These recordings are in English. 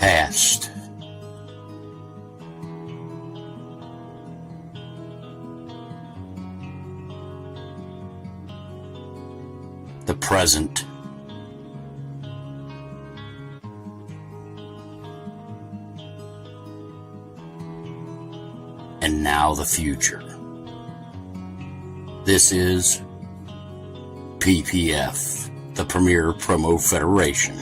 past, the present, and now the future. This is PPF, the Premier Promo Federation.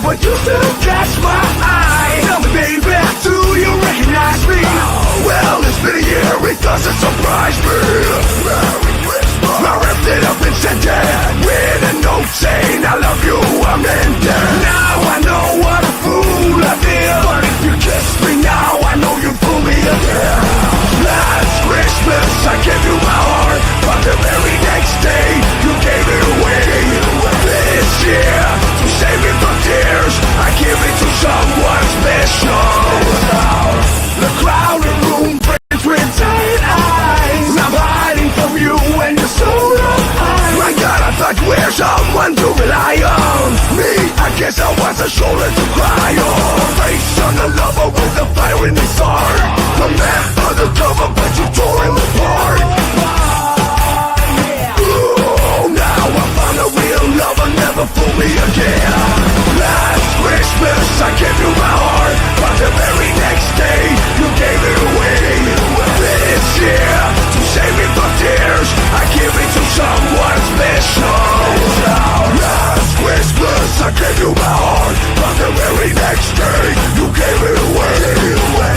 But you still catch my eye. Tell me, baby, do you recognize me? Well, it's been a year, it doesn't surprise me. Merry Christmas. I wrapped it up and sent it with a note saying I love you, I'm in there. Now I know what a fool I feel, but if you kiss me now, I know you fool me again. Last Christmas I gave you my heart, but the very next day you gave it away. This year, to save me from tears, I give it to someone special. The crowded room filled with tired eyes. I'm hiding from you and you're so alive. My God, I thought you were someone to rely on. Me, I guess I was a shoulder to cry on. Face on the lover with the fire in his heart. The man undercover, but you tore him apart. Now I found a real lover, never fool me again. Last Christmas I gave you my heart, but the very next day you gave it away. This year, to save me from tears, I give it to someone special. Last Christmas I gave you my heart, but the very next day you gave it away.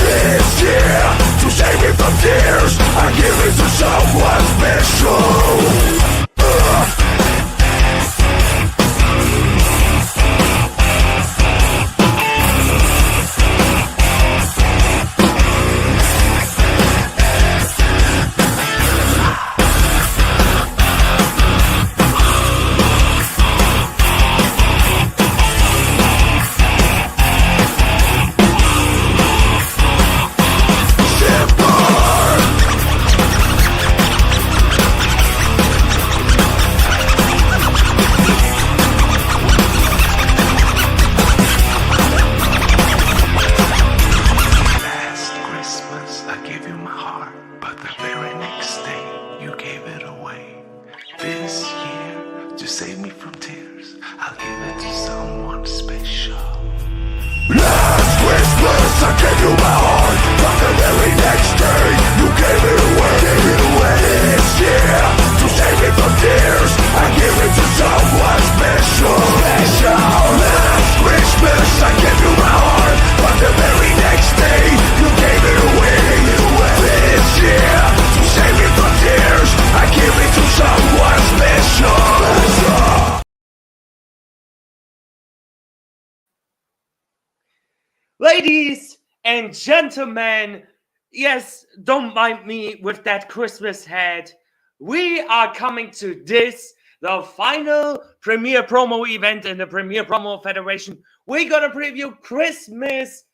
This year, to save me from tears, I give it to someone special. Ladies and gentlemen, yes, don't mind me with that Christmas hat. We are coming to this, the final Premier Promo event in the Premier Promo Federation. We're going to preview Christmas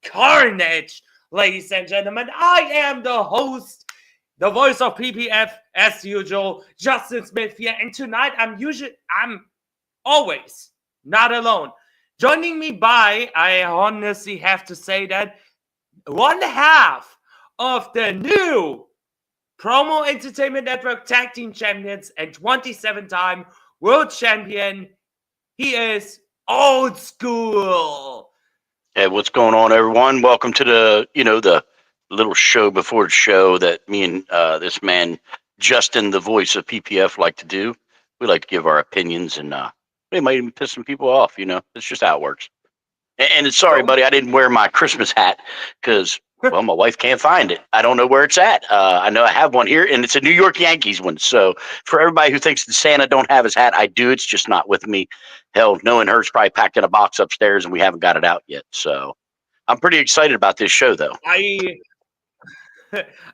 Carnage, ladies and gentlemen. I am the host, the voice of PPF, as usual, Justin Smith here. And tonight, I'm always not alone. Joining me by, I honestly have to say that, one half of the new Promo Entertainment Network Tag Team Champions and 27-time World Champion. He is Oldschool. Hey, what's going on, everyone? Welcome to the little show before the show that me and this man Justin, the voice of PPF, like to do. We like to give our opinions, and we might even piss some people off. It's just how it works. And it's sorry, So- buddy, I didn't wear my Christmas hat because, well, my wife can't find it. I don't know where it's at. I know I have one here, and it's a New York Yankees one. So for everybody who thinks that Santa don't have his hat, I do. It's just not with me. Hell, knowing her's probably packed in a box upstairs, and we haven't got it out yet. So I'm pretty excited about this show, though.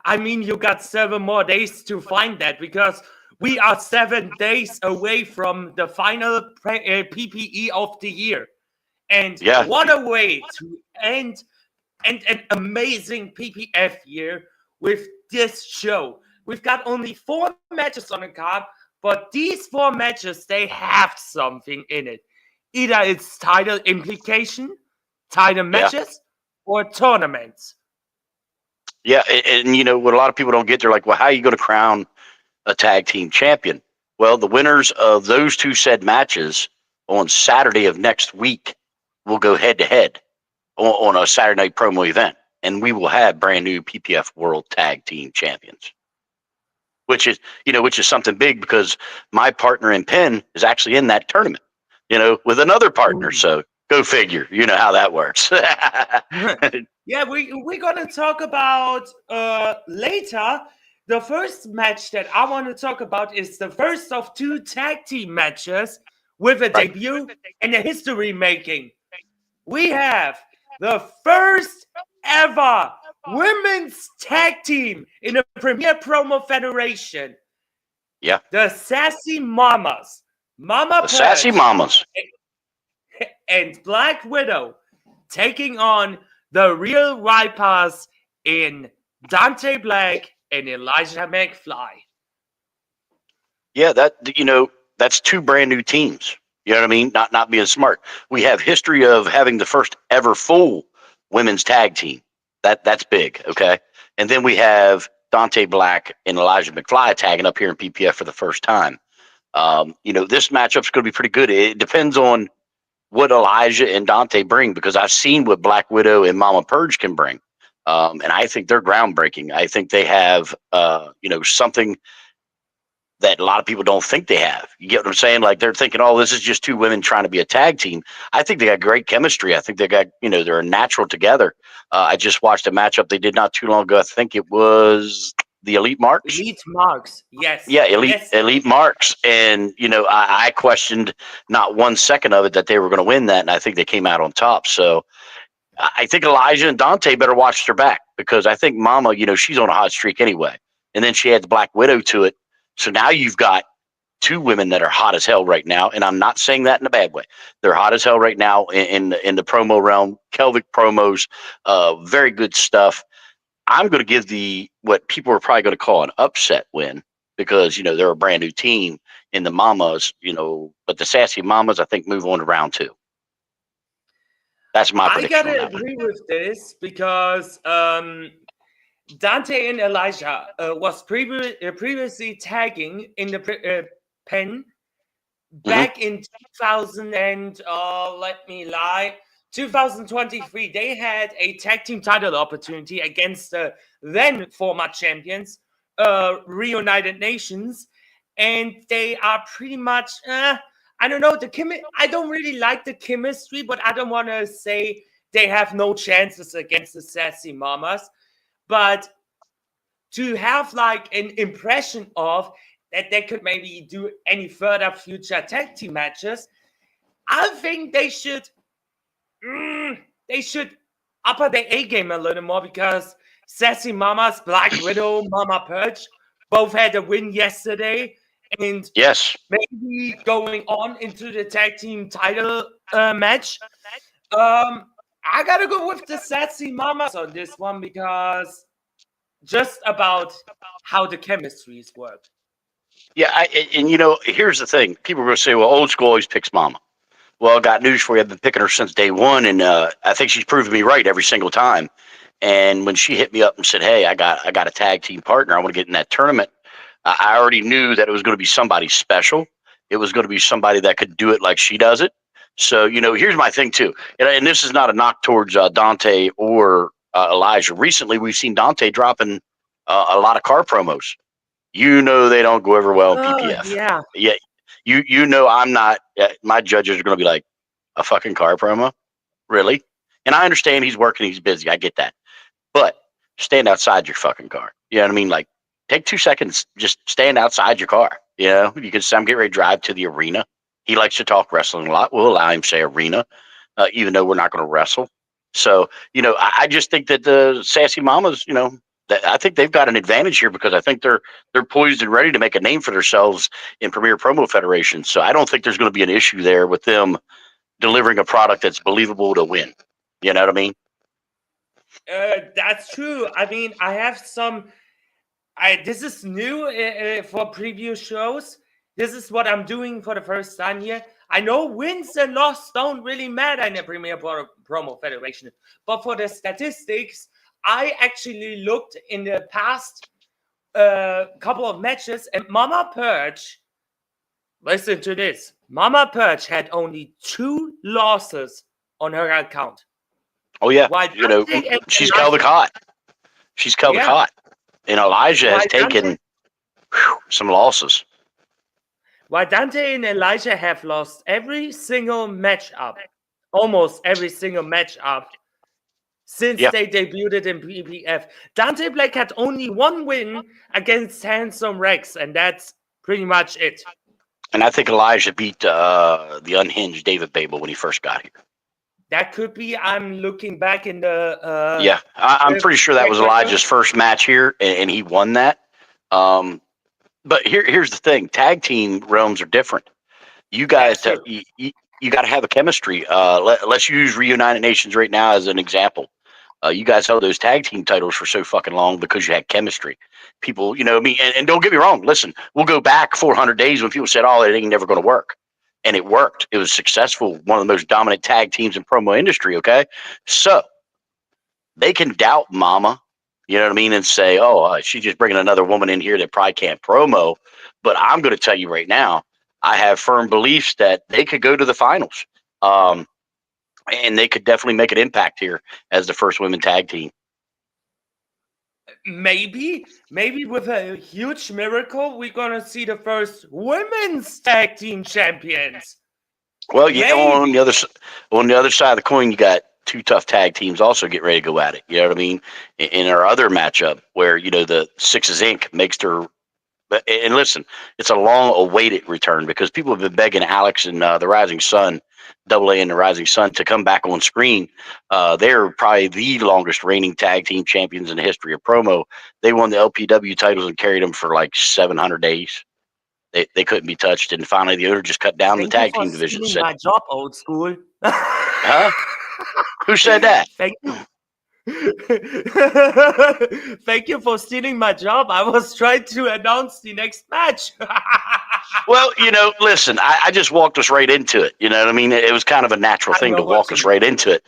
I mean, you got 7 more days to find that because we are 7 days away from the final PPE of the year. And Yeah. what a way to end an amazing PPF year with this show. We've got only 4 matches on the card, but these 4 matches, they have something in it. Either it's title implication, title matches, or tournaments. Yeah, and what a lot of people don't get, they're like, well, how are you going to crown a tag team champion? Well, the winners of those 2 said matches on Saturday of next week will go head-to-head on a Saturday night promo event, and we will have brand new PPF World Tag Team Champions, which is something big because my partner in Penn is actually in that tournament, with another partner. So go figure, you know how that works. Yeah, we're gonna talk about later. The first match that I want to talk about is the first of 2 tag team matches with a debut and a history making. We have the first ever women's tag team in the Premier Promo Federation. Yeah. The Sassy Mamas. The Sassy Mamas. And Black Widow taking on the Real Vipers in Dante Black and Elijah McFly. Yeah, that's 2 brand new teams. You know what I mean? Not being smart. We have history of having the first ever full women's tag team. That's big, okay? And then we have Dante Black and Elijah McFly tagging up here in PPF for the first time. This matchup's going to be pretty good. It depends on what Elijah and Dante bring, because I've seen what Black Widow and Mama Purge can bring. And I think they're groundbreaking. I think they have, something that a lot of people don't think they have. You get what I'm saying? Like, they're thinking, oh, this is just 2 women trying to be a tag team. I think they got great chemistry. I think they got, they're natural together. I just watched a matchup they did not too long ago. I think it was the Elite Marks. Elite Marks, yes. Yeah, Elite Marks. And, I questioned not 1 second of it that they were going to win that. And I think they came out on top. So I think Elijah and Dante better watch their back, because I think Mama, she's on a hot streak anyway. And then she adds Black Widow to it. So now you've got 2 women that are hot as hell right now, and I'm not saying that in a bad way. They're hot as hell right now in the promo realm. Kelvic promos, very good stuff. I'm going to give what people are probably going to call an upset win, because they're a brand new team in the Mamas. But the Sassy Mamas, I think, move on to round 2. That's my prediction. I gotta agree with this because Dante and Elijah was previously tagging in the pen back in 2000 and let me lie, 2023. They had a tag team title opportunity against the then former champions, Reunited Nations, and they are pretty much I don't know, I don't really like the chemistry, but I don't want to say they have no chances against the Sassy Mamas. But to have like an impression of that they could maybe do any further future tag team matches, I think they should upper their A game a little more, because Sassy Mamas, Black Widow, Mama Purge both had a win yesterday. And yes, maybe going on into the tag team title match. I gotta go with the Sassy Mamas on this one, because just about how the chemistries work. Yeah, here's the thing. People are going to say, well, Old School always picks Mama. Well, I got news for you. I've been picking her since day one, and I think she's proven me right every single time. And when she hit me up and said, hey, I got a tag team partner, I want to get in that tournament, I already knew that it was going to be somebody special. It was going to be somebody that could do it like she does it. So, here's my thing, too. And this is not a knock towards Dante or Elijah. Recently, we've seen Dante dropping a lot of car promos. You know they don't go over well in PPF. Yeah. Yeah, you know I'm not. My judges are going to be like, a fucking car promo, really? And I understand he's working, he's busy. I get that, but stand outside your fucking car. You know what I mean? Like, take 2 seconds, just stand outside your car. You know, you can say, I'm getting ready to drive to the arena. He likes to talk wrestling a lot. We'll allow him to say arena, even though we're not going to wrestle. So, you know, I just think that the Sassy Mamas, you know, I think they've got an advantage here because I think they're poised and ready to make a name for themselves in Premier Promo Federation. So I don't think there's going to be an issue there with them delivering a product that's believable to win. You know what I mean? That's true. I mean, I have some. This is new for previous shows. This is what I'm doing for the first time here. I know wins and loss don't really matter in the Premier Promo Federation, but for the statistics, I actually looked in the past couple of matches, and Mama Perch, listen to this, Mama Perch had only 2 losses on her account. Oh, yeah. While You know, she's Celtic hot. She's Celtic hot. And Elijah has taken some losses. While Dante and Elijah have lost every single matchup, almost every single matchup, since they debuted in PPF. Dante Black had only 1 win against Handsome Rex, and that's pretty much it. And I think Elijah beat the unhinged David Babel when he first got here. That could be. I'm looking back in the... I'm pretty sure that was Elijah's first match here, and he won that. But here's the thing. Tag team realms are different. You guys, you got to have a chemistry. Let's use Reunited Nations right now as an example. You guys held those tag team titles for so fucking long because you had chemistry. People, you know, and don't get me wrong. Listen, we'll go back 400 days when people said, "Oh, it ain't never going to work," and it worked. It was successful. One of the most dominant tag teams in promo industry. Okay, so they can doubt Mama, you know what I mean, and say, "Oh, she's just bringing another woman in here that probably can't promo." But I'm going to tell you right now, I have firm beliefs that they could go to the finals. And they could definitely make an impact here as the first women tag team. Maybe with a huge miracle, we're gonna see the first women's tag team champions. Well, yeah, on the other side of the coin, you got 2 tough tag teams also get ready to go at it. You know what I mean? In our other matchup, where you know the Sixes Inc. makes their and listen, it's a long-awaited return because people have been begging Alex and the Rising Sun, Double A and the Rising Sun, to come back on screen. They're probably the longest reigning tag team champions in the history of promo. They won the LPW titles and carried them for like 700 days. They couldn't be touched, and finally the owner just cut down the tag team division. Said, my job, Old School. Huh? Who said that? Thank you. Thank you for stealing my job. I was trying to announce the next match. Well, you know, listen, I just walked us right into it. You know what I mean? It was kind of a natural thing to walk us right into it.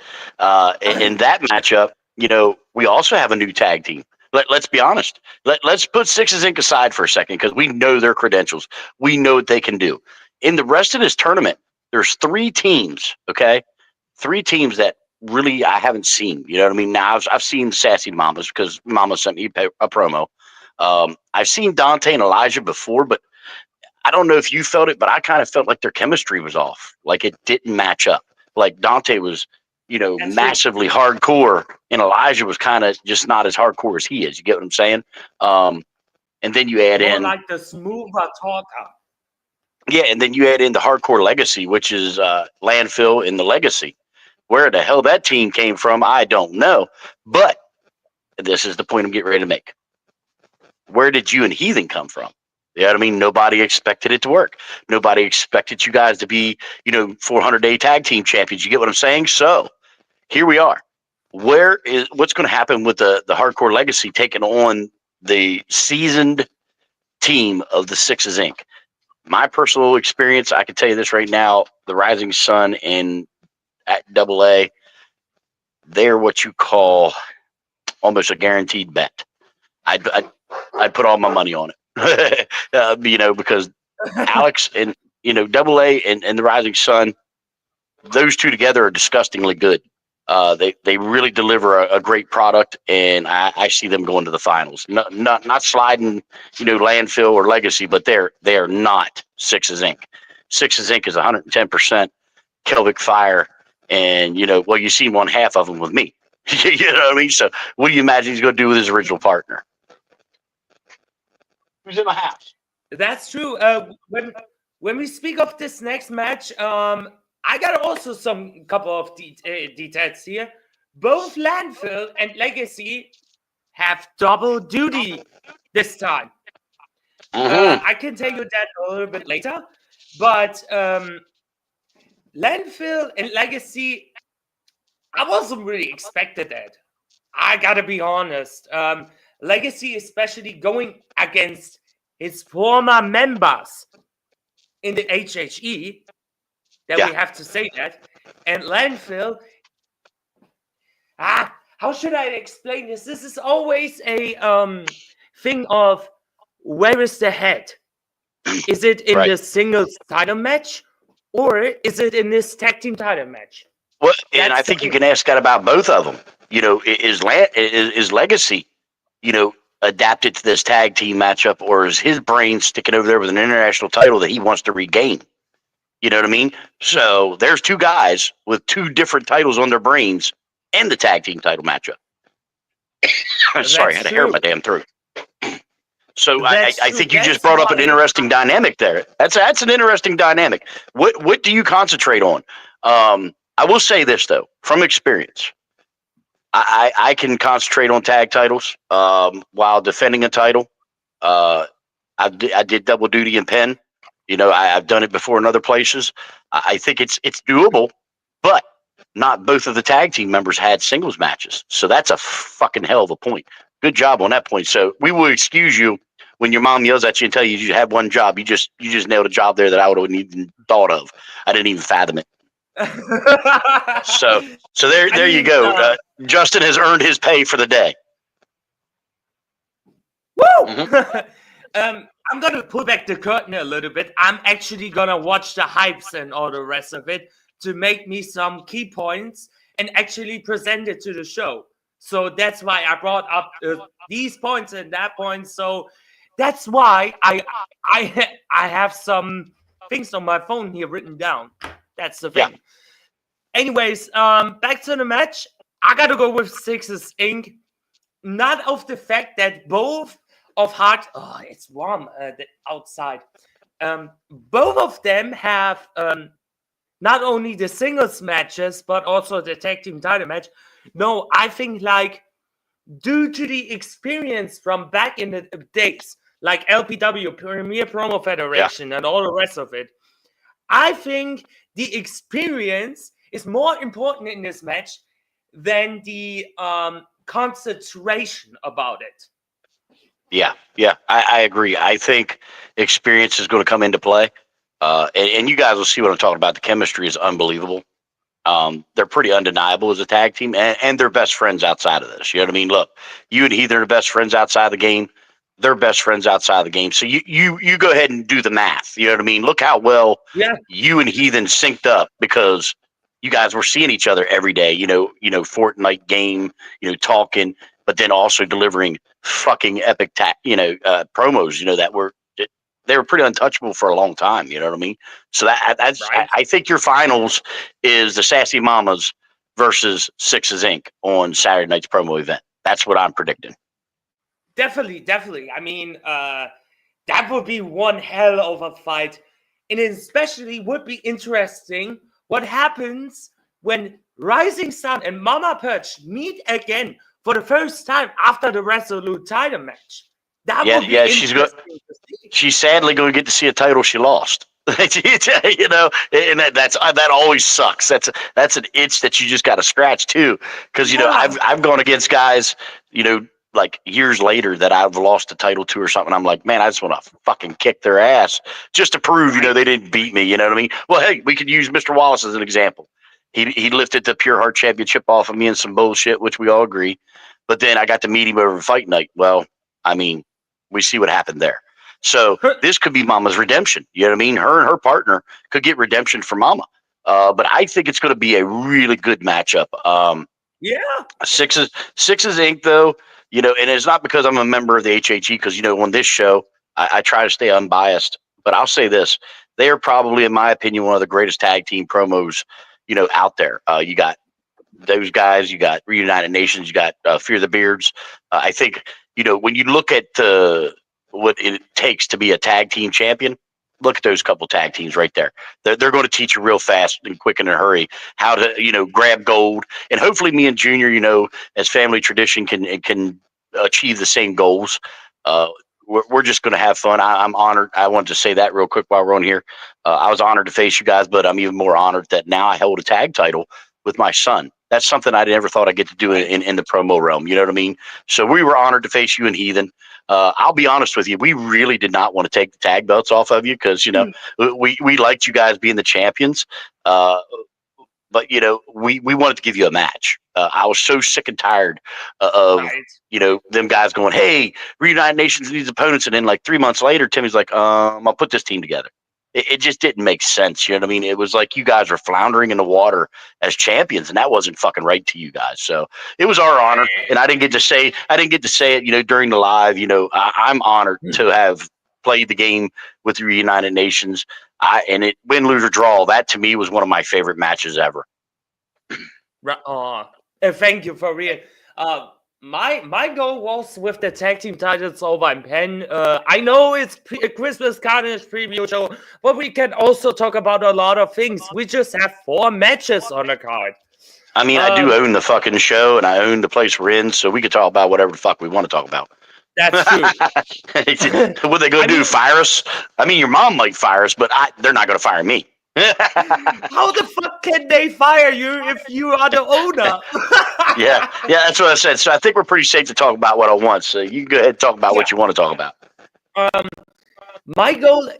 In that matchup, you know, we also have a new tag team. Let's be honest. Let's put Sixes Inc. aside for a second because we know their credentials. We know what they can do. In the rest of this tournament, there's 3 teams, okay? 3 teams that really I haven't seen. You know what I mean? Now I've seen the Sassy Mamas because Mama sent me a promo. I've seen Dante and Elijah before, but I don't know if you felt it, but I kind of felt like their chemistry was off. Like it didn't match up. Like Dante was, you know, massively hardcore, and Elijah was kind of just not as hardcore as he is. You get what I'm saying? And then you add in like the smoother talker. Yeah, and then you add in the Hardcore Legacy, which is Landfill in the Legacy. Where the hell that team came from, I don't know. But this is the point I'm getting ready to make. Where did you and Heathen come from? You know what I mean? Nobody expected it to work. Nobody expected you guys to be, you know, 400-day tag team champions. You get what I'm saying? So here we are. What's going to happen with the Hardcore Legacy taking on the seasoned team of the Sixes Inc.? My personal experience, I can tell you this right now, the Rising Sun and at Double A, they're what you call almost a guaranteed bet. I'd put all my money on it, you know, because Alex and, you know, Double A and the Rising Sun, those 2 together are disgustingly good. They really deliver a great product, and I see them going to the finals. Not sliding, landfill or legacy, but they are not Sixes Inc. Sixes Inc. is 110% Kelvic Fire, and you've seen one half of them with me. You know what I mean? So what do you imagine he's going to do with his original partner? Who's in the house? That's true. When we speak of this next match, I got also some couple of details here. Both Landfill and Legacy have double duty this time. I can tell you that a little bit later, but Landfill and Legacy, I wasn't really expected that. I gotta be honest. Legacy, especially going against his former members in the HHE, we have to say that. And Landfill, how should I explain this? This is always a thing of where is the head? Is it in the singles title match, or is it in this tag team title match? Well, and I think you can ask that about both of them. Is Legacy, adapted to this tag team matchup, or is his brain sticking over there with an international title that he wants to regain? You know what I mean? So there's two guys with two different titles on their brains and the tag team title matchup. Sorry, I had a hair in my damn throat. So I think you just brought up an interesting dynamic there. That's an interesting dynamic. What do you concentrate on? I will say this though, from experience, I can concentrate on tag titles while defending a title. I did double duty in Penn. I've done it before in other places. I think it's doable, but not both of the tag team members had singles matches. So that's a fucking hell of a point. Good job on that point. So we will excuse you when your mom yells at you and tell you have one job. You just nailed a job there that I wouldn't even thought of. I didn't even fathom it. So there you go. Justin has earned his pay for the day. Woo! Mm-hmm. I'm going to pull back the curtain a little bit. I'm actually going to watch the hypes and all the rest of it to make me some key points and actually present it to the show. So that's why I brought up these points and that point. So that's why I have some things on my phone here written down. That's the thing. Yeah. Anyways, back to the match. I got to go with Sixes Inc. Not of the fact that both of Heart. Oh, it's warm outside. Both of them have not only the singles matches, but also the tag team title match. No, I think due to the experience from back in the days, like LPW, Premier Promo Federation, and all the rest of it, I think the experience is more important in this match than the concentration about it. Yeah, I agree. I think experience is going to come into play. And you guys will see what I'm talking about. The chemistry is unbelievable. They're pretty undeniable as a tag team, and they're best friends outside of this. You know what I mean? Look, you and Heathen are best friends outside the game. They're best friends outside the game. So you go ahead and do the math. You know what I mean? Look how well you and Heathen synced up, because you guys were seeing each other every day. Fortnite game, talking, but then also delivering fucking epic promos. They were pretty untouchable for a long time. You know what I mean? So that's right. I think your finals is the Sassy Mamas versus Sixes Inc. on Saturday night's promo event. That's what I'm predicting. Definitely. I mean, that would be one hell of a fight. And it especially would be interesting what happens when Rising Sun and Mama Perch meet again for the first time after the Resolute title match. That would be she's sadly going to get to see a title she lost. And that always sucks. That's an itch that you just got to scratch too, because I've gone against guys like years later that I've lost a title to or something. I'm like, man, I just want to fucking kick their ass just to prove they didn't beat me. You know what I mean? Well, hey, we could use Mr. Wallace as an example. He lifted the Pure Heart Championship off of me in some bullshit, which we all agree. But then I got to meet him over fight night. Well, I mean, we see what happened there. So this could be Mama's redemption. You know what I mean? Her and her partner could get redemption for Mama. But I think it's going to be a really good matchup. Yeah. Sixes Inc. though, and it's not because I'm a member of the HHE, because on this show I try to stay unbiased. But I'll say this: they are probably, in my opinion, one of the greatest tag team promos out there. You got those guys, you got Reunited Nations, you got Fear the Beards. I think when you look at what it takes to be a tag team champion. Look at those couple tag teams right there. They're going to teach you real fast and quick and in a hurry how to, grab gold. And hopefully me and Junior, as family tradition can achieve the same goals. We're just going to have fun. I'm honored. I wanted to say that real quick while we're on here. I was honored to face you guys, but I'm even more honored that now I hold a tag title with my son. That's something I never thought I'd get to do in the promo realm. You know what I mean? So we were honored to face you and Heathen. I'll be honest with you. We really did not want to take the tag belts off of you because, we liked you guys being the champions. But, we wanted to give you a match. I was so sick and tired of, them guys going, hey, Reunited Nations needs opponents. And then like 3 months later, Timmy's like, I'll put this team together. It just didn't make sense. You know what I mean? It was like you guys were floundering in the water as champions, and that wasn't fucking right to you guys. So it was our honor, and I didn't get to say it, during the live. I'm honored to have played the game with the Reunited Nations. And it win, lose, or draw. That to me was one of my favorite matches ever. Thank you for real. My goal was with the tag team titles over in Penn. I know it's a Christmas Carnage preview show, but we can also talk about a lot of things. We just have 4 matches on the card. I mean, I do own the fucking show, and I own the place we're in, so we could talk about whatever the fuck we want to talk about. That's true. What they gonna do? Fire us? I mean, your mom might fire us, but they're not gonna fire me. How the fuck can they fire you if you are the owner? yeah, that's what I said. So I think we're pretty safe to talk about what I want. So you go ahead and talk about what you want to talk about. My goal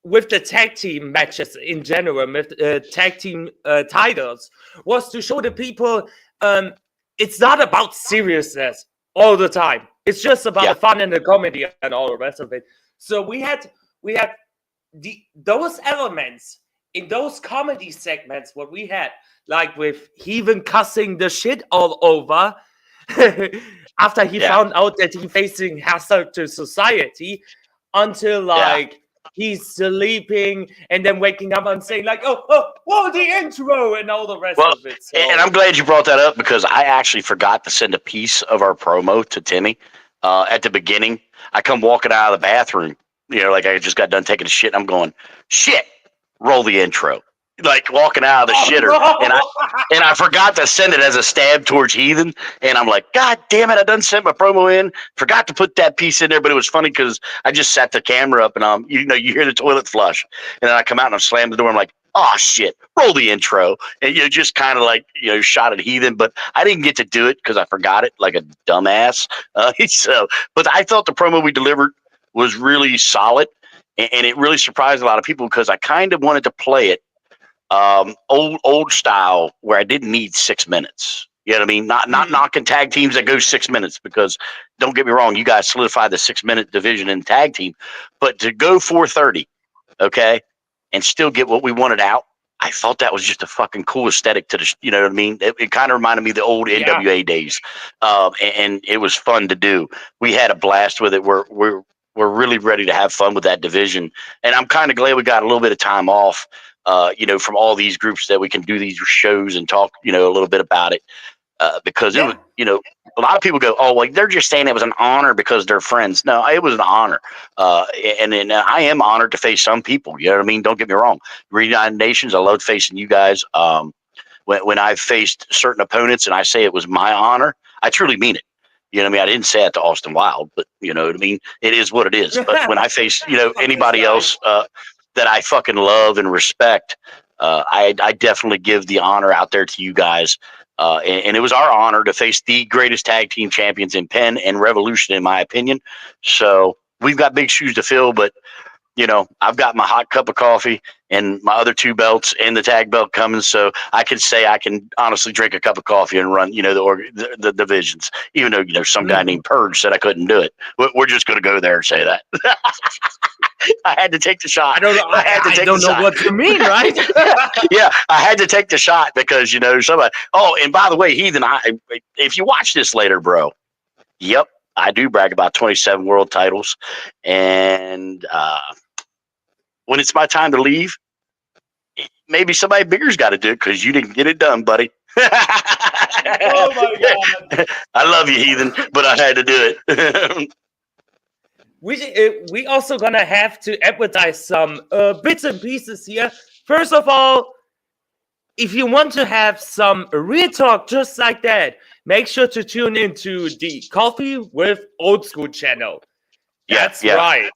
with the tag team matches in general, with tag team titles, was to show the people it's not about seriousness all the time. It's just about the fun and the comedy and all the rest of it. So we had those elements in those comedy segments, what we had, like with Heathen cussing the shit all over after he found out that he's facing hazard to society, until he's sleeping and then waking up and saying like, oh, the intro and all the rest of it. So. And I'm glad you brought that up, because I actually forgot to send a piece of our promo to Timmy at the beginning. I come walking out of the bathroom, like I just got done taking a shit. And I'm going, shit, roll the intro. Like walking out of the shitter, and I forgot to send it as a stab towards Heathen, and I'm like, God damn it, I done sent my promo in, forgot to put that piece in there. But it was funny because I just sat the camera up, and you hear the toilet flush, and then I come out and I slam the door. I'm like, oh shit, roll the intro, and just kind of like shot at Heathen, but I didn't get to do it because I forgot it like a dumbass. But I thought the promo we delivered was really solid, and it really surprised a lot of people because I kind of wanted to play it. Old style, where I didn't need 6 minutes. You know what I mean? Not knocking tag teams that go 6 minutes, because don't get me wrong, you guys solidified the 6 minute division in tag team, but to go 4:30, okay, and still get what we wanted out, I thought that was just a fucking cool aesthetic to the, you know what I mean? It kind of reminded me of the old NWA days, and it was fun to do. We had a blast with it. We're really ready to have fun with that division, and I'm kind of glad we got a little bit of time off. From all these groups, that we can do these shows and talk, a little bit about it, because it was, a lot of people go, oh, well, they're just saying it was an honor because they're friends. No, it was an honor, and I am honored to face some people. You know what I mean? Don't get me wrong. Reunited Nations, I loved facing you guys. When I faced certain opponents, and I say it was my honor, I truly mean it. You know what I mean? I didn't say it to Austin Wilde, but you know what I mean? It is what it is. But when I face, anybody else that I fucking love and respect, I definitely give the honor out there to you guys. And it was our honor to face the greatest tag team champions in Penn and Revolution, in my opinion. So we've got big shoes to fill, but I've got my hot cup of coffee and my other 2 belts and the tag belt coming, so I can say I can honestly drink a cup of coffee and run, the divisions. Even though, some guy named Purge said I couldn't do it. We're just going to go there and say that. I had to take the shot. I don't know. I don't know what you mean, right? Yeah, I had to take the shot because somebody. Oh, and by the way, Heathen, if you watch this later, bro. Yep, I do brag about 27 world titles, and when it's my time to leave, maybe somebody bigger's got to do it because you didn't get it done, buddy. Oh my God! I love you, Heathen, but I had to do it. We also gonna have to advertise some bits and pieces here. First of all, if you want to have some real talk just like that, make sure to tune into the Coffee with Old School channel. That's right.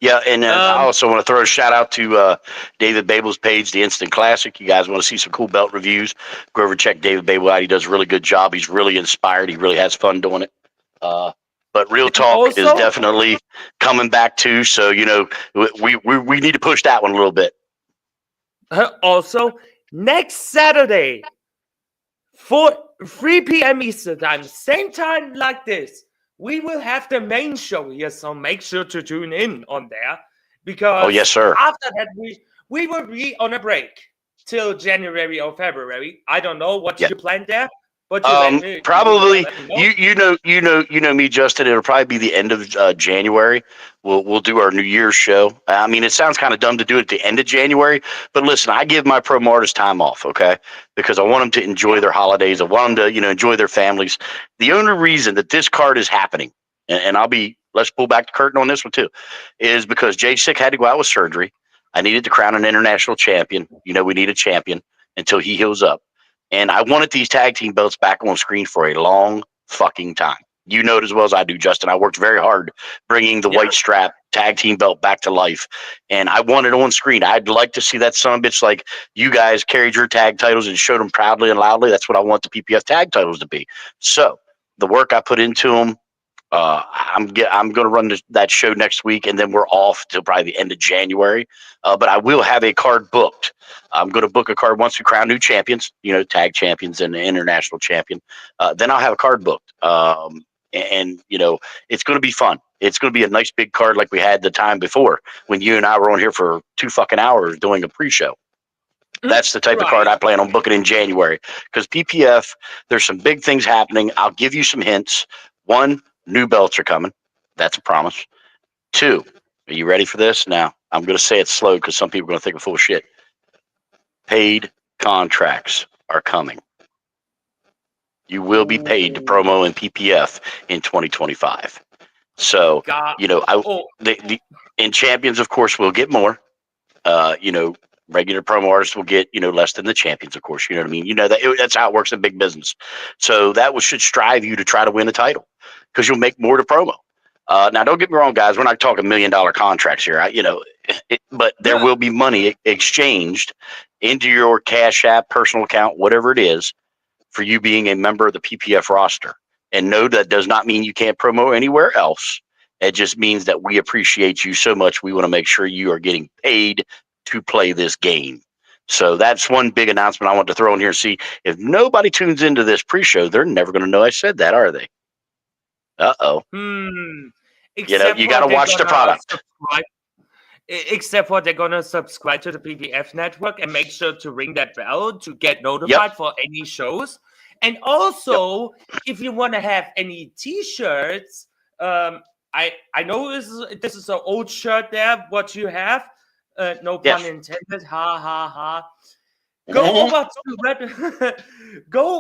Yeah, and I also want to throw a shout out to David Babel's page, The Instant Classic. You guys want to see some cool belt reviews? Go over and check David Babel out. He does a really good job. He's really inspired. He really has fun doing it. But Real Talk is definitely coming back too. So we need to push that one a little bit. Also, next Saturday, 3 p.m. Eastern time, same time like this, we will have the main show here. So make sure to tune in on there because yes, sir. After that, we will be on a break till January or February. I don't know what you plan there. But probably you know me, Justin. It'll probably be the end of January. We'll do our New Year's show. I mean, it sounds kind of dumb to do it at the end of January, but listen, I give my promo artists time off, okay? Because I want them to enjoy their holidays. I want them to enjoy their families. The only reason that this card is happening, and let's pull back the curtain on this one too, is because Jay Sick had to go out with surgery. I needed to crown an international champion. We need a champion until he heals up. And I wanted these tag team belts back on screen for a long fucking time. You know it as well as I do, Justin. I worked very hard bringing the white strap tag team belt back to life. And I want it on screen. I'd like to see that son of a bitch like you guys carried your tag titles and showed them proudly and loudly. That's what I want the PPF tag titles to be. So the work I put into them, I'm going to run that show next week, and then we're off till probably the end of January. But I will have a card booked. I'm going to book a card once we crown new champions, tag champions and the international champion. Then I'll have a card booked. And it's going to be fun. It's going to be a nice big card like we had the time before when you and I were on here for 2 fucking hours doing a pre-show. That's the type of card I plan on booking in January because PPF, there's some big things happening. I'll give you some hints. 1, new belts are coming. That's a promise. 2, are you ready for this? Now, I'm going to say it slow because some people are going to think I'm full of shit. Paid contracts are coming. You will be paid to promo in PPF in 2025. So, in champions, of course, we'll get more. Regular promo artists will get, less than the champions, of course. You know what I mean? That's how it works in big business. So that should strive you to try to win a title because you'll make more to promo. Now, don't get me wrong, guys. We're not talking $1 million contracts here, but there will be money exchanged into your Cash App, personal account, whatever it is, for you being a member of the PPF roster. And no, that does not mean you can't promo anywhere else. It just means that we appreciate you so much. We want to make sure you are getting paid to play this game. So that's one big announcement I want to throw in here and see if nobody tunes into this pre-show, they're never going to know I said that, are they? Uh-oh. You got to watch the product. Except for they're going to subscribe to the PPF network and make sure to ring that bell to get notified for any shows. And also, if you want to have any T-shirts, I know this is an old shirt there, what you have. No pun intended. Ha, ha, ha. Go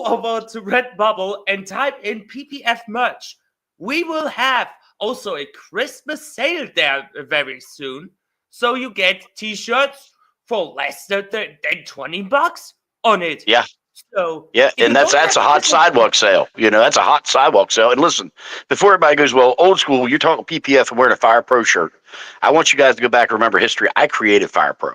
over to Redbubble and type in PPF merch. We will have also a Christmas sale there very soon. So you get T-shirts for less than $20 on it. Yeah. So and that's a hot sidewalk sale. That's a hot sidewalk sale. And listen, before everybody goes, well, old school, you're talking PPF and wearing a Fire Pro shirt. I want you guys to go back and remember history. I created Fire Pro.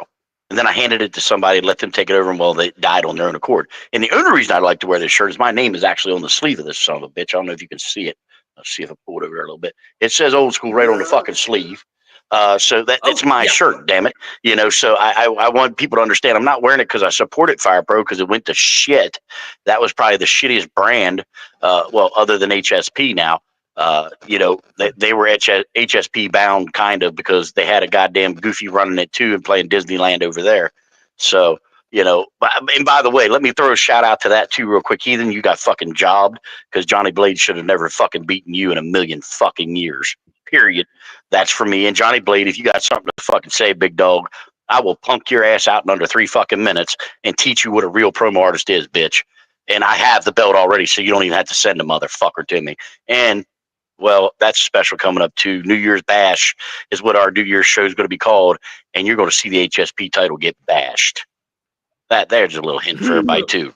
And then I handed it to somebody and let them take it over, and they died on their own accord. And the only reason I like to wear this shirt is my name is actually on the sleeve of this son of a bitch. I don't know if you can see it. Let's see if I pull it over here a little bit. It says Old School right on the fucking sleeve. So it's my yeah. shirt, damn it. You know, so I want people to understand I'm not wearing it because I supported Fire Pro because it went to shit. That was probably the shittiest brand, well, other than HSP now. You know, they were HSP bound kind of because they had a goddamn Goofy running it too and playing Disneyland over there. So, you know, and by the way, let me throw a shout out to that too real quick. Heathen, you got fucking jobbed because Johnny Blade should have never fucking beaten you in a million fucking years. Period. That's for me. And Johnny Blade, if you got something to fucking say, big dog, I will punk your ass out in under 3 fucking minutes and teach you what a real promo artist is, bitch. And I have the belt already, so you don't even have to send a motherfucker to me. And well, that's special coming up too. New Year's Bash is what our New Year's show is going to be called, and you're going to see the HSP title get bashed. There's a little hint for everybody too.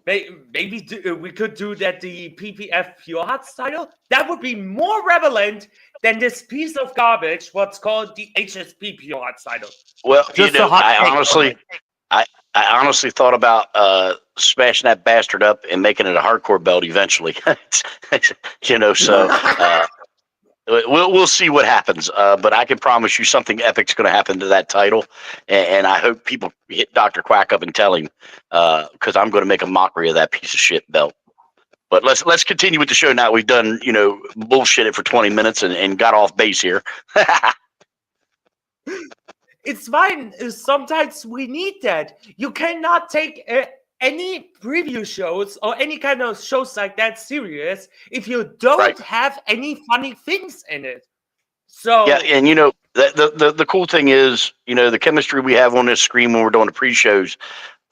Maybe we could do that, the PPF Pure Hearts title. That would be more relevant than this piece of garbage, what's called the HSP Pure Hearts title. Well, Just you know, I honestly thought about smashing that bastard up and making it a hardcore belt eventually. You know, so we'll see what happens. But I can promise you something epic's going to happen to that title, and I hope people hit Dr. Quack up and tell him because I'm going to make a mockery of that piece of shit belt. But let's continue with the show now. We've done, you know, bullshit it for 20 minutes and got off base here. It's fine. Sometimes we need that. You cannot take any preview shows or any kind of shows like that serious if you don't have any funny things in it. So yeah, and you know the cool thing is, you know, the chemistry we have on this screen when we're doing the pre-shows.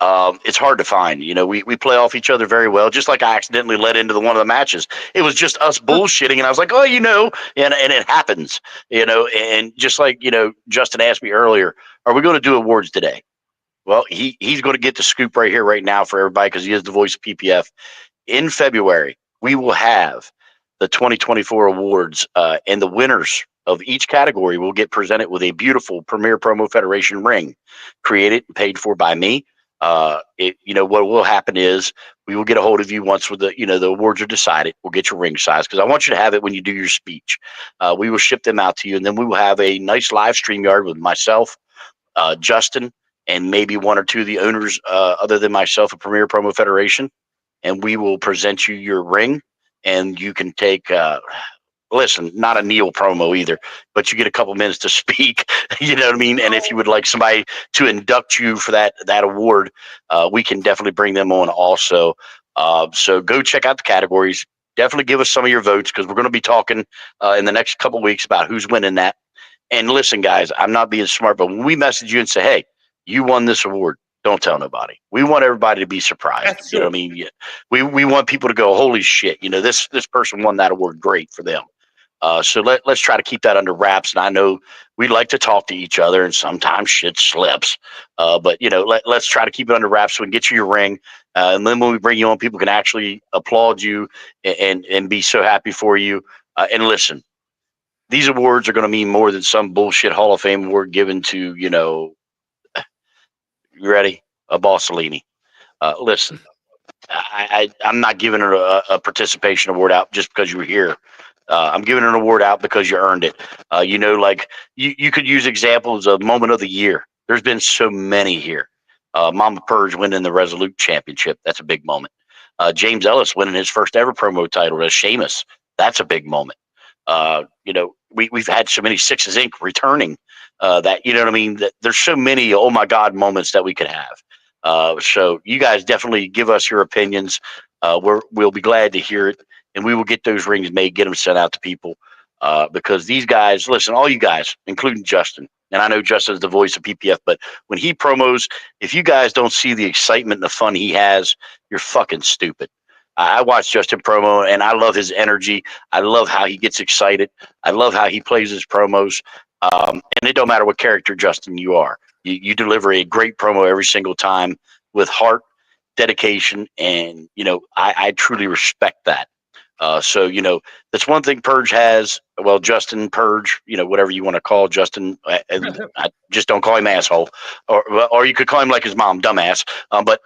It's hard to find. You know, we play off each other very well. Just like I accidentally led into one of the matches. It was just us bullshitting, and I was like, oh, you know, and it happens. You know, and just like, you know, Justin asked me earlier, are we going to do awards today? Well, he's going to get the scoop right here, right now for everybody because he is the voice of PPF. In February, we will have the 2024 awards, and the winners of each category will get presented with a beautiful Premier Promo Federation ring, created and paid for by me. You know, what will happen is we will get a hold of you once with the awards are decided. We'll get your ring size because I want you to have it when you do your speech. We will ship them out to you, and then we will have a nice live stream yard with myself, Justin, and maybe one or two of the owners other than myself of Premier Promo Federation, and we will present you your ring, and you can take listen, not a Neil promo either, but you get a couple minutes to speak. You know what I mean? And if you would like somebody to induct you for that award, we can definitely bring them on also. So go check out the categories. Definitely give us some of your votes because we're going to be talking in the next couple of weeks about who's winning that. And listen, guys, I'm not being smart, but when we message you and say, hey, you won this award, don't tell nobody. We want everybody to be surprised. That's you know what I mean? Yeah. We want people to go, holy shit, you know, this person won that award. Great for them. So let's try to keep that under wraps. And I know we like to talk to each other, and sometimes shit slips. But you know, let's try to keep it under wraps so we can get you your ring. And then when we bring you on, people can actually applaud you and be so happy for you. And listen, these awards are going to mean more than some bullshit Hall of Fame award given to, you know, you ready? A Bossolini. Listen, I'm not giving her a participation award out just because you were here. I'm giving an award out because you earned it. You know, like you could use examples of moment of the year. There's been so many here. Mama Purge winning the Resolute Championship. That's a big moment. James Ellis winning his first ever promo title as Sheamus. That's a big moment. You know, we've had so many Sixes Inc. returning that, you know what I mean? That there's so many, oh my God, moments that we could have. So you guys definitely give us your opinions. We'll be glad to hear it. And we will get those rings made, get them sent out to people because these guys, listen, all you guys, including Justin, and I know Justin's the voice of PPF, but when he promos, if you guys don't see the excitement and the fun he has, you're fucking stupid. I watch Justin promo, and I love his energy. I love how he gets excited. I love how he plays his promos. And it don't matter what character, Justin, you are. You deliver a great promo every single time with heart, dedication, and, you know, I truly respect that. So, that's one thing Purge has. Well, Justin Purge, whatever you want to call Justin. I just don't call him asshole, or you could call him like his mom, dumbass. But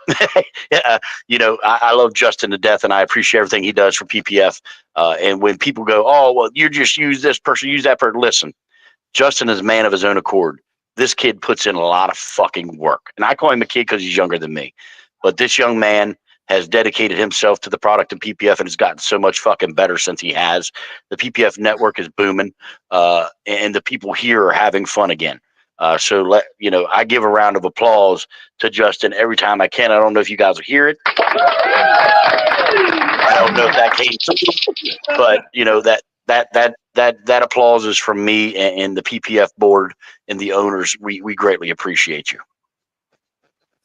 yeah, I love Justin to death, and I appreciate everything he does for PPF. And when people go, oh, well, you just use this person, use that person. Listen, Justin is a man of his own accord. This kid puts in a lot of fucking work, and I call him a kid because he's younger than me. But this young man has dedicated himself to the product of PPF and has gotten so much fucking better since he has. The PPF network is booming, and the people here are having fun again. So I give a round of applause to Justin every time I can. I don't know if you guys will hear it. I don't know if that came through, but that applause is from me and the PPF board and the owners. We greatly appreciate you.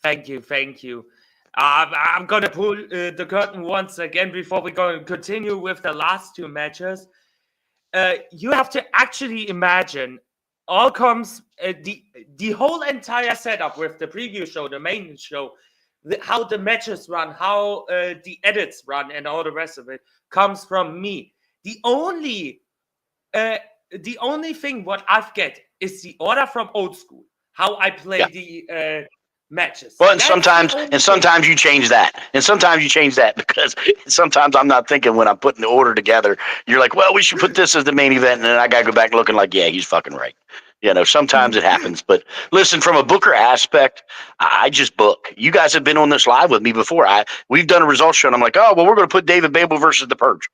Thank you. I'm going to pull the curtain once again before we go and continue with the last two matches. You have to actually imagine all comes the whole entire setup with the preview show, the main show, how the matches run, how the edits run, and all the rest of it comes from me. The only thing what I've get is the order from Oldschool, how I play the matches. Well, and sometimes you change that. And sometimes you change that because sometimes I'm not thinking when I'm putting the order together. You're like, well, we should put this as the main event. And then I got to go back looking like, yeah, he's fucking right. Sometimes it happens. But listen, from a booker aspect, I just book. You guys have been on this live with me before. We've done a results show, and I'm like, oh, well, we're going to put David Babel versus The Purge.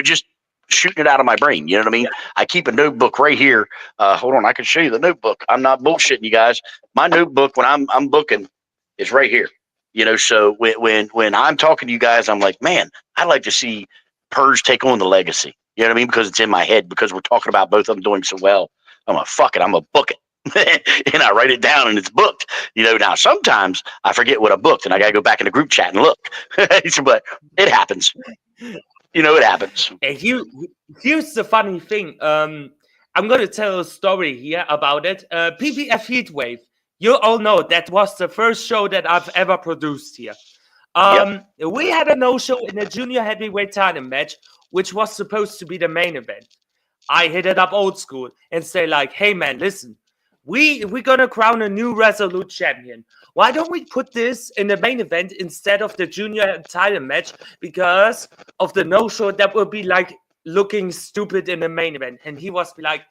Just shooting it out of my brain. You know what I mean? Yeah. I keep a notebook right here. Hold on, I can show you the notebook. I'm not bullshitting you guys. My notebook when I'm booking is right here. So when I'm talking to you guys, I'm like, man, I'd like to see Purge take on the legacy. You know what I mean? Because it's in my head, because we're talking about both of them doing so well. I'm like, fuck it, I'm going to book it. And I write it down and it's booked. Now sometimes I forget what I booked and I got to go back in the group chat and look. But it happens. It happens. And here's the funny thing. I'm going to tell a story here about it. PPF Heatwave. You all know that was the first show that I've ever produced here. We had a no-show in a junior heavyweight title match, which was supposed to be the main event. I hit it up Oldschool and say like, hey man, listen, we're going to crown a new Resolute champion. Why don't we put this in the main event instead of the junior title match? Because of the no-show, that would be like looking stupid in the main event. And he was like,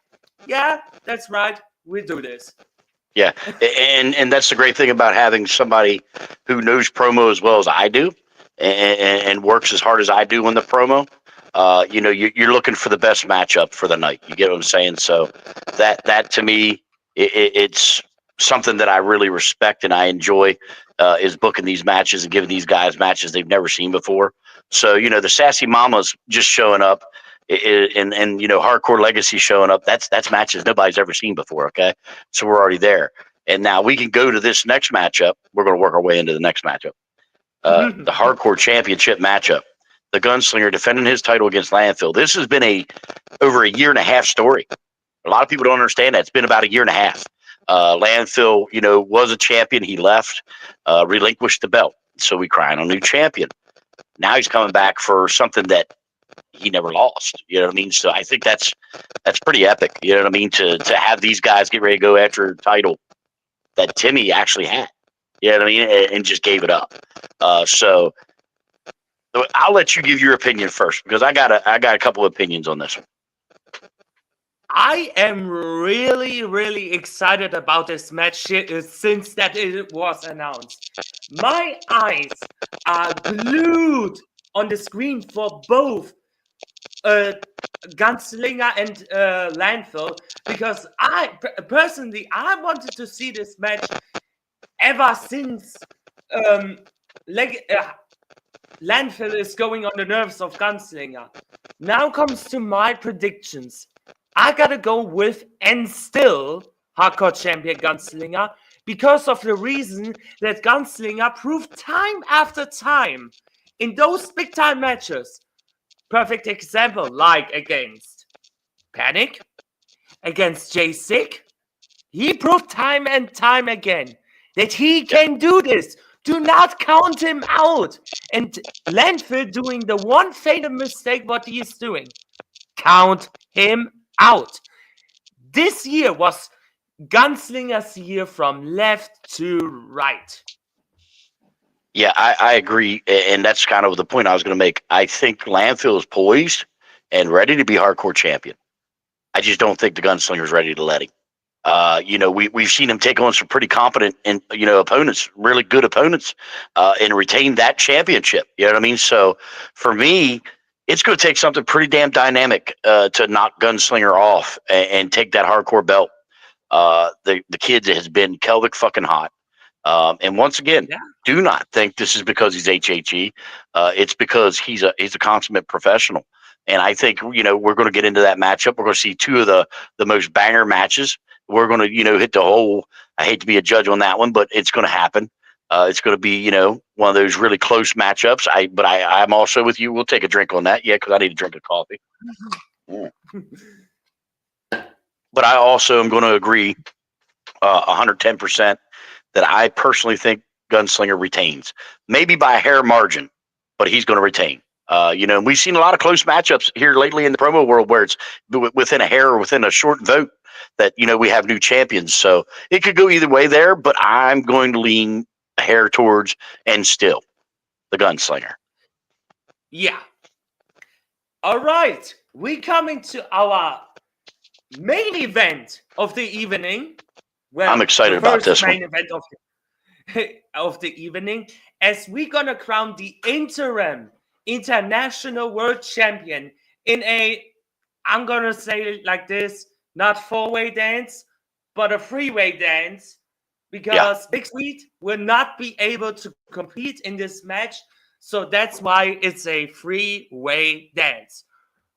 yeah, that's right. We do this. Yeah. And that's the great thing about having somebody who knows promo as well as I do and works as hard as I do on the promo. You're looking for the best matchup for the night. You get what I'm saying? So that to me, it's something that I really respect and I enjoy is booking these matches and giving these guys matches they've never seen before. So, the Sassy Mamas just showing up and Hardcore Legacy showing up. That's matches nobody's ever seen before. Okay. So we're already there. And now we can go to this next matchup. We're going to work our way into the next matchup. The Hardcore Championship matchup. The Gunslinger defending his title against Landfill. This has been over a year and a half story. A lot of people don't understand that. It's been about a year and a half. Landfill, was a champion. He left, relinquished the belt. So we crying a new champion. Now he's coming back for something that he never lost. You know what I mean? So I think that's pretty epic. You know what I mean? To have these guys get ready to go after a title that Timmy actually had. You know what I mean? And just gave it up. So I'll let you give your opinion first because I got a couple of opinions on this one. I am really, really excited about this match since that it was announced. My eyes are glued on the screen for both Gunslinger and Landfill because I wanted to see this match ever since Landfill is going on the nerves of Gunslinger. Now comes to my predictions. I gotta go with and still Hardcore Champion Gunslinger because of the reason that Gunslinger proved time after time in those big time matches. Perfect example, like against Panic, against J-Sick. He proved time and time again that he can do this Do not count him out. And Landfill doing the one fatal mistake what he is doing. Count him out. This year was Gunslinger's year from left to right. Yeah, I agree. And that's kind of the point I was going to make. I think Landfill is poised and ready to be hardcore champion. I just don't think the Gunslinger's ready to let him. We've seen him take on some pretty competent and opponents, really good opponents, and retain that championship. You know what I mean? So for me, it's going to take something pretty damn dynamic to knock Gunslinger off and take that hardcore belt. The kid has been Kelvic fucking hot. And once again, do not think this is because he's HHE. It's because he's a consummate professional. And I think, we're going to get into that matchup. We're going to see two of the most banger matches. We're going to, hit the whole, I hate to be a judge on that one, but it's going to happen. It's going to be, one of those really close matchups. I'm also with you. We'll take a drink on that. Yeah, because I need to drink a coffee. Yeah. But I also am going to agree 110% that I personally think Gunslinger retains. Maybe by a hair margin, but he's going to retain. And we've seen a lot of close matchups here lately in the promo world where it's within a hair or within a short vote that, we have new champions. So it could go either way there, but I'm going to lean a hair towards and still the Gunslinger. Yeah. All right. We coming to our main event of the evening. Well, I'm excited about this main one. Event of the evening, as we're gonna crown the interim international world champion in I'm gonna say it like this, not 4-way dance, but a 3-way dance, because Big Sweet will not be able to compete in this match, so that's why it's a 3-way dance.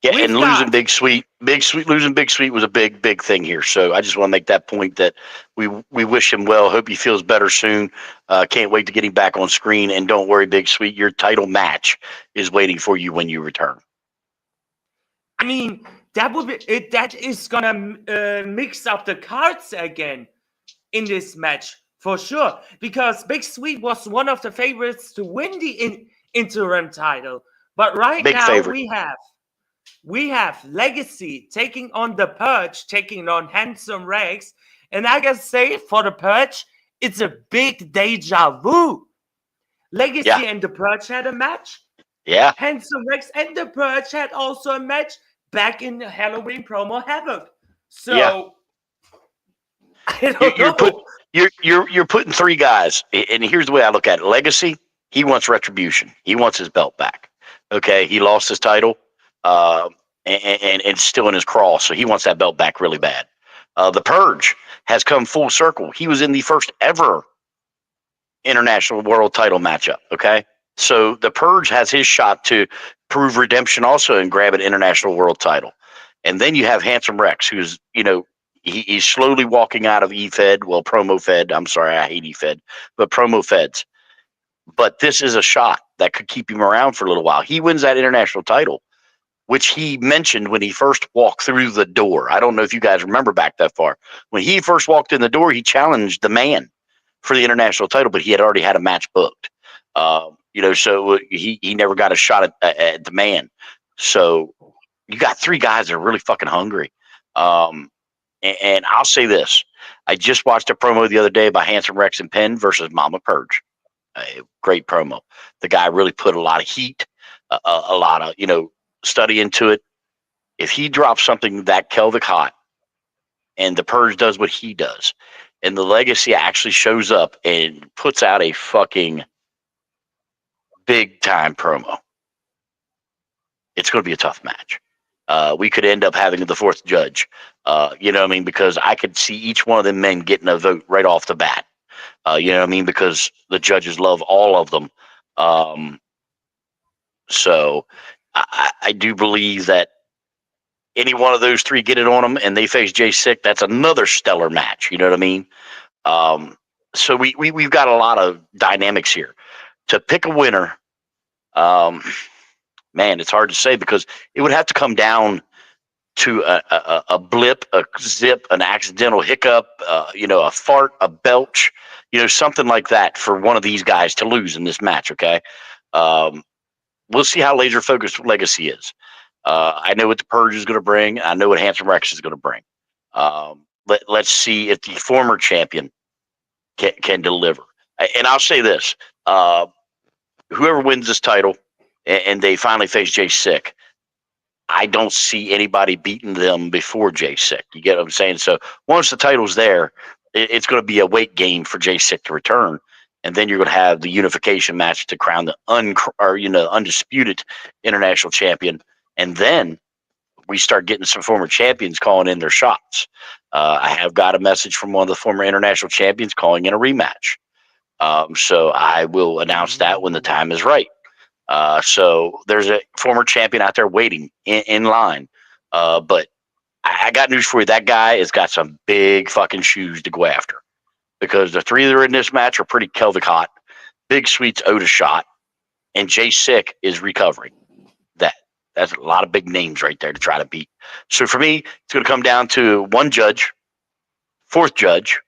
Yeah, and losing Big Sweet was a big thing here. So I just want to make that point that we wish him well. Hope he feels better soon. Can't wait to get him back on screen. And don't worry, Big Sweet, your title match is waiting for you when you return. I mean, that is gonna mix up the cards again in this match for sure, because Big Sweet was one of the favorites to win the interim title, but right now we have Legacy taking on the Purge, taking on Handsome Rex. And I gotta say, for the Purge, it's a big deja vu. Legacy and the Purge had a match. Yeah. Handsome Rex and the Purge had also a match back in the Halloween promo Havoc. So I don't know. You're putting three guys, and here's the way I look at it. Legacy, he wants retribution. He wants his belt back. Okay, he lost his title. And it's still in his crawl, so he wants that belt back really bad. The Purge has come full circle. He was in the first ever international world title matchup, okay? So the Purge has his shot to prove redemption also and grab an international world title. And then you have Handsome Rex, who's, he's slowly walking out of E-Fed, well, Promo Fed. I'm sorry, I hate E-Fed, but Promo Feds. But this is a shot that could keep him around for a little while. He wins that international title, which he mentioned when he first walked through the door. I don't know if you guys remember back that far. When he first walked in the door, he challenged the man for the international title, but he had already had a match booked. So he never got a shot at the man. So you got three guys that are really fucking hungry. And I'll say this. I just watched a promo the other day by Handsome Rex and Penn versus Mama Purge. A great promo. The guy really put a lot of heat, a lot of, study into it. If he drops something that Kelvic hot and the Purge does what he does and the Legacy actually shows up and puts out a fucking big time promo, it's going to be a tough match. We could end up having the fourth judge, because I could see each one of them men getting a vote right off the bat. Because the judges love all of them. So I do believe that any one of those three get it on them and they face Jay Sick, that's another stellar match. You know what I mean? So we've got a lot of dynamics here. To pick a winner, man, it's hard to say because it would have to come down to a blip, a zip, an accidental hiccup, a fart, a belch, something like that for one of these guys to lose in this match. Okay. We'll see how laser focused Legacy is. I know what the Purge is going to bring. I know what Handsome Rex is going to bring. Let's see if the former champion can deliver. And I'll say this: whoever wins this title, and they finally face Jay Sick, I don't see anybody beating them before Jay Sick. You get what I'm saying? So once the title's there, it's going to be a weight game for Jay Sick to return, and then you're going to have the unification match to crown the undisputed international champion, and then we start getting some former champions calling in their shots. I have got a message from one of the former international champions calling in a rematch. So I will announce that when the time is right. So there's a former champion out there waiting in line. But I got news for you. That guy has got some big fucking shoes to go after, because the three that are in this match are pretty Kelvic hot. Big Sweet's owed a shot, and Jay Sick is recovering. That's a lot of big names right there to try to beat. So for me, it's going to come down to one judge, fourth judge,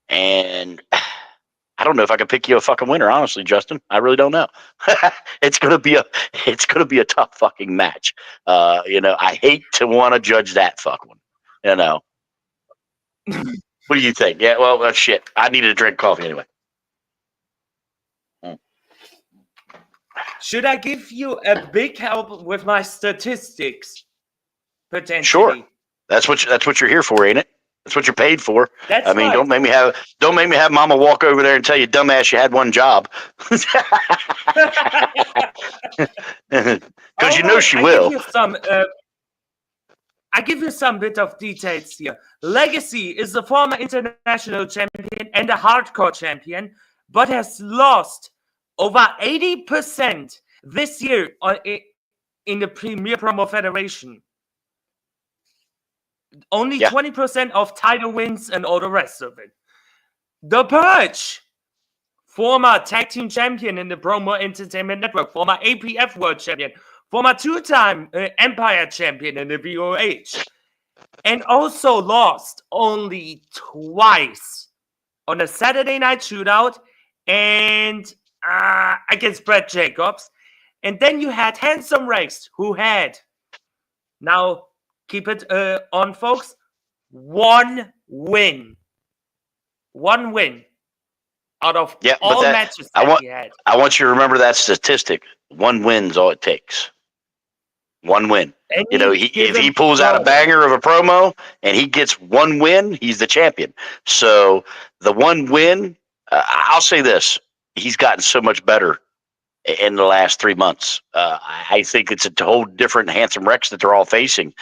and I don't know if I can pick you a fucking winner, honestly, Justin. I really don't know. It's gonna be a tough fucking match. I hate to want to judge that fuck one. What do you think? Yeah, well, shit. I needed to drink coffee anyway. Should I give you a big help with my statistics? Potentially. Sure. That's what you're here for, ain't it? That's what you're paid for. That's right. Don't make me have Mama walk over there and tell you, dumbass, you had one job. Because she will. I give you some bit of details here. Legacy is the former international champion and a hardcore champion, but has lost over 80% this year in the Premier Promo Federation. Only 20% of title wins and all the rest of it. The Purge, former tag team champion in the Promo Entertainment Network, former APF World Champion, former two-time Empire Champion in the VOH, and also lost only twice on a Saturday Night Shootout and against Brett Jacobs. And then you had Handsome Rex, who had, now keep it on, folks, one win. One win out of all matches that he had. I want you to remember that statistic. One win's all it takes. One win. If he pulls out a banger of a promo and he gets one win, he's the champion. So the one win, I'll say this, he's gotten so much better in the last 3 months. I think it's a whole different Handsome Rex that they're all facing.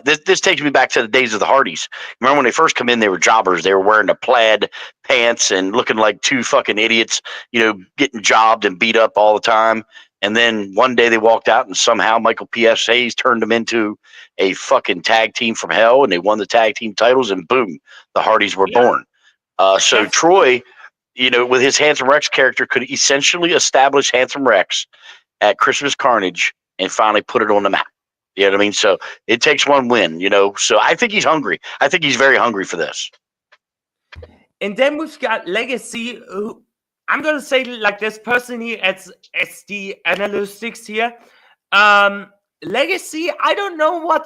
This takes me back to the days of the Hardys. Remember when they first come in, they were jobbers. They were wearing the plaid pants and looking like two fucking idiots, getting jobbed and beat up all the time. And then one day they walked out and somehow Michael P.S. Hayes turned them into a fucking tag team from hell, and they won the tag team titles, and boom, the Hardys were born. So Troy, with his Handsome Rex character, could essentially establish Handsome Rex at Christmas Carnage and finally put it on the map. You know what I mean? So it takes one win, So I think he's hungry. I think he's very hungry for this. And then we've got Legacy, who I'm going to say like this personally as the analytics here. Legacy, I don't know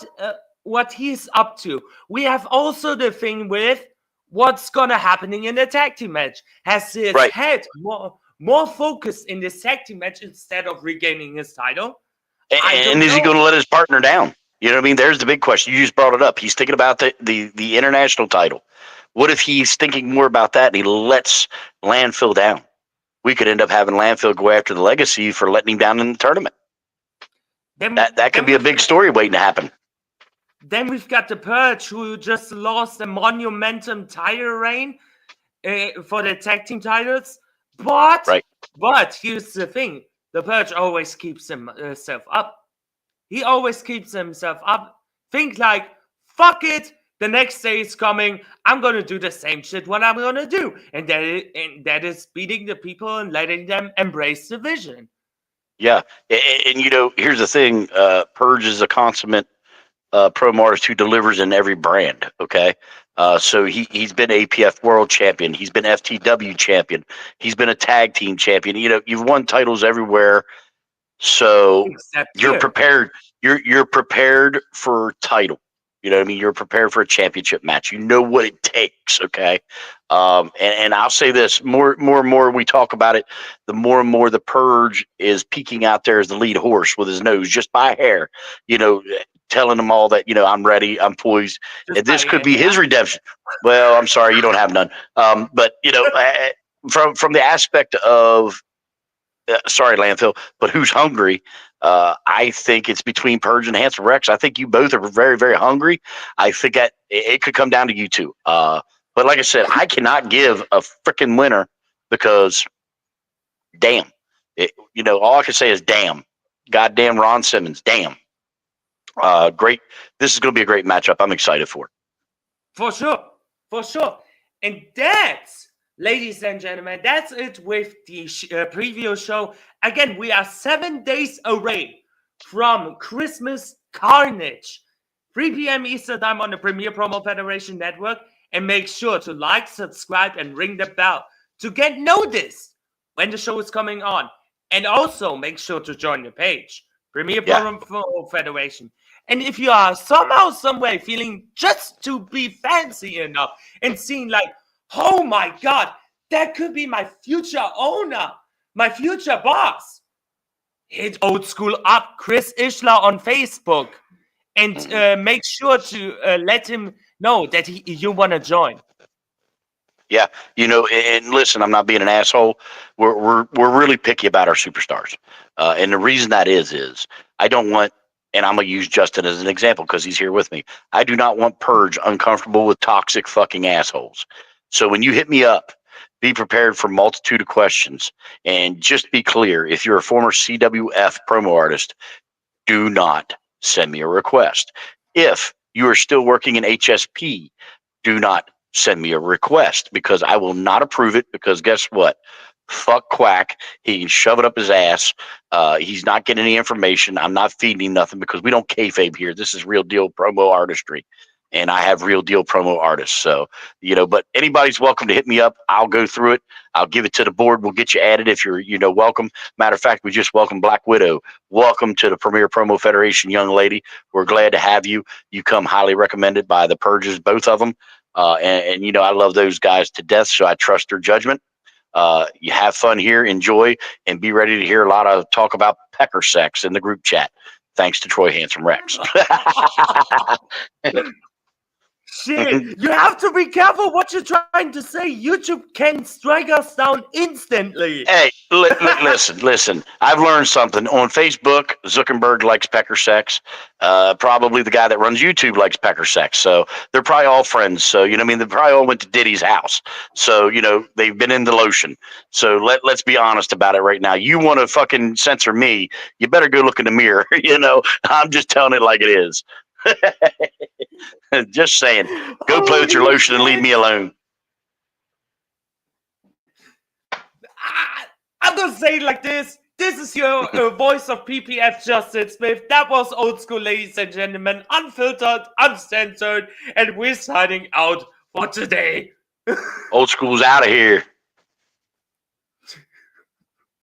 what he's up to. We have also the thing with what's going to happening in the tag team match. Has his head more focused in this tag team match instead of regaining his title? And is he going to let his partner down? You know what I mean? There's the big question. You just brought it up. He's thinking about the international title. What if he's thinking more about that and he lets Landfill down? We could end up having Landfill go after the Legacy for letting him down in the tournament. That could be a big story waiting to happen. Then we've got the Purge, who just lost a monumentum title reign for the tag team titles. But here's the thing. The Purge always keeps himself up. He always keeps himself up. Think like, fuck it. The next day is coming. I'm going to do the same shit what I'm going to do. And that is beating the people and letting them embrace the vision. Yeah. And here's the thing. Purge is a consummate promo artist who delivers in every brand. Okay. So he's been APF world champion. He's been FTW champion. He's been a tag team champion. You know, you've won titles everywhere. So Except you're here. prepared. You're prepared for title. You know what I mean? You're prepared for a championship match. You know what it takes. Okay. And I'll say this more and more we talk about it, the more and more the Purge is peeking out there as the lead horse with his nose just by a hair, you know, telling them all that, you know, I'm ready, I'm poised. Just And this by could a be hair. his redemption. Well, I'm sorry, you don't have none. But you know, from the aspect of sorry, Landfill, but who's hungry? I think it's between Purge and Handsome Rex. I think you both are very, very hungry. I think that it could come down to you two. But like I said, I cannot give a freaking winner because, damn, you know, all I can say is damn. Goddamn Ron Simmons, damn. Great. This is going to be a great matchup. I'm excited for it. For sure. And that's, ladies and gentlemen, that's it with the preview show. Again, we are 7 days away from Christmas Carnage. 3 p.m. Eastern Time on the Premier Promo Federation Network. And make sure to like, subscribe, and ring the bell to get noticed when the show is coming on. And also make sure to join the page, Premier Promo Federation. And if you are somehow, some way feeling just to be fancy enough and seeing like, oh my God, that could be my future owner, my future boss, hit Old School up Chris Ishla on Facebook and make sure to let him know that you want to join. Yeah, you know, and listen, I'm not being an asshole. We're really picky about our superstars, and the reason that is I don't want, and I'm gonna use Justin as an example because he's here with me. I do not want Purge uncomfortable with toxic fucking assholes. So when you hit me up, be prepared for multitude of questions, and just be clear: if you're a former CWF promo artist, do not send me a request. If you are still working in HSP, do not send me a request because I will not approve it because guess what? Fuck Quack. He can shove it up his ass. He's not getting any information. I'm not feeding him nothing because we don't kayfabe here. This is real deal promo artistry. And I have real deal promo artists. So, you know, but anybody's welcome to hit me up. I'll go through it. I'll give it to the board. We'll get you added if you're, you know, welcome. Matter of fact, we just welcomed Black Widow. Welcome to the Premier Promo Federation, young lady. We're glad to have you. You come highly recommended by the Purges, both of them. And, you know, I love those guys to death, so I trust their judgment. You have fun here, enjoy, and be ready to hear a lot of talk about pecker sex in the group chat. Thanks to Troy Handsome Rex. Shit, you have to be careful what you're trying to say. YouTube can strike us down instantly. Hey, listen. I've learned something. On Facebook, Zuckerberg likes pecker sex. Probably the guy that runs YouTube likes pecker sex. So they're probably all friends. So, you know what I mean? They probably all went to Diddy's house. So, you know, they've been in the lotion. So let's be honest about it right now. You want to fucking censor me, you better go look in the mirror. You know, I'm just telling it like it is. Just saying. Go play with your lotion and leave me alone. I'm gonna say it like this. This is your voice of PPF, Justin Smith. That was Old School, ladies and gentlemen. Unfiltered, uncensored, and we're signing out for today. Old School's out of here.